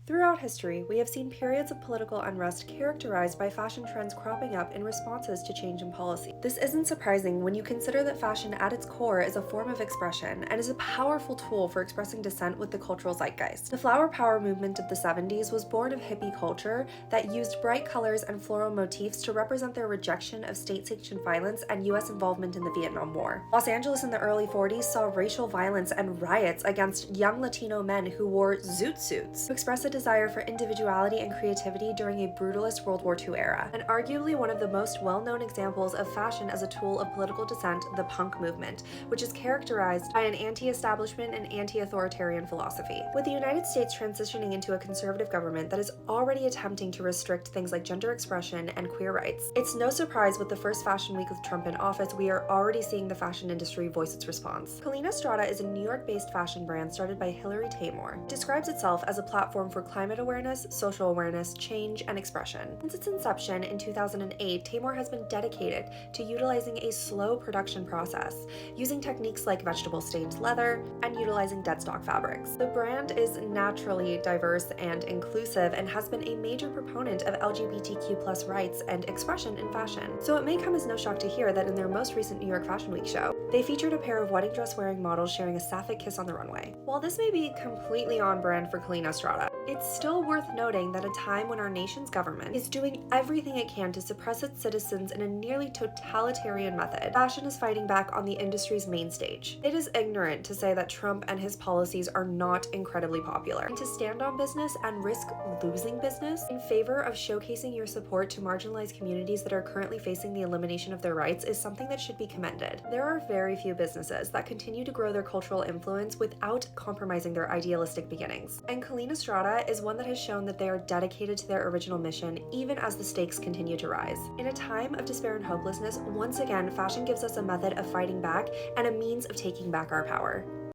Throughout history, we have seen periods of political unrest characterized by fashion trends cropping up in responses to change in policy. This isn't surprising when you consider that fashion at its core is a form of expression and is a powerful tool for expressing dissent with the cultural zeitgeist. The flower power movement of the 70s was born of hippie culture that used bright colors and floral motifs to represent their rejection of state-sanctioned violence and US involvement in the Vietnam War. Los Angeles in the early 40s saw racial violence and riots against young Latino men who wore zoot suits to express a desire for individuality and creativity during a brutalist World War II era, and arguably one of the most well-known examples of fashion as a tool of political dissent, the punk movement, which is characterized by an anti-establishment and anti-authoritarian philosophy. With the United States transitioning into a conservative government that is already attempting to restrict things like gender expression and queer rights, it's no surprise with the first Fashion Week with Trump in office, we are already seeing the fashion industry voice its response. Collina Strada is a New York-based fashion brand started by Hillary Taymor. It describes itself as a platform for climate awareness, social awareness, change, and expression. Since its inception in 2008, Taymor has been dedicated to utilizing a slow production process, using techniques like vegetable-stained leather and utilizing dead stock fabrics. The brand is naturally diverse and inclusive and has been a major proponent of LGBTQ+ rights and expression in fashion. So it may come as no shock to hear that in their most recent New York Fashion Week show, they featured a pair of wedding dress-wearing models sharing a sapphic kiss on the runway. While this may be completely on brand for Collina Strada, it's still worth noting that a time when our nation's government is doing everything it can to suppress its citizens in a nearly totalitarian method, fashion is fighting back on the industry's main stage. It is ignorant to say that Trump and his policies are not incredibly popular, and to stand on business and risk losing business in favor of showcasing your support to marginalized communities that are currently facing the elimination of their rights is something that should be commended. There are very few businesses that continue to grow their cultural influence without compromising their idealistic beginnings, and Collina Strada is one that has shown that they are dedicated to their original mission even as the stakes continue to rise. In a time of despair and hopelessness, once again, fashion gives us a method of fighting back and a means of taking back our power.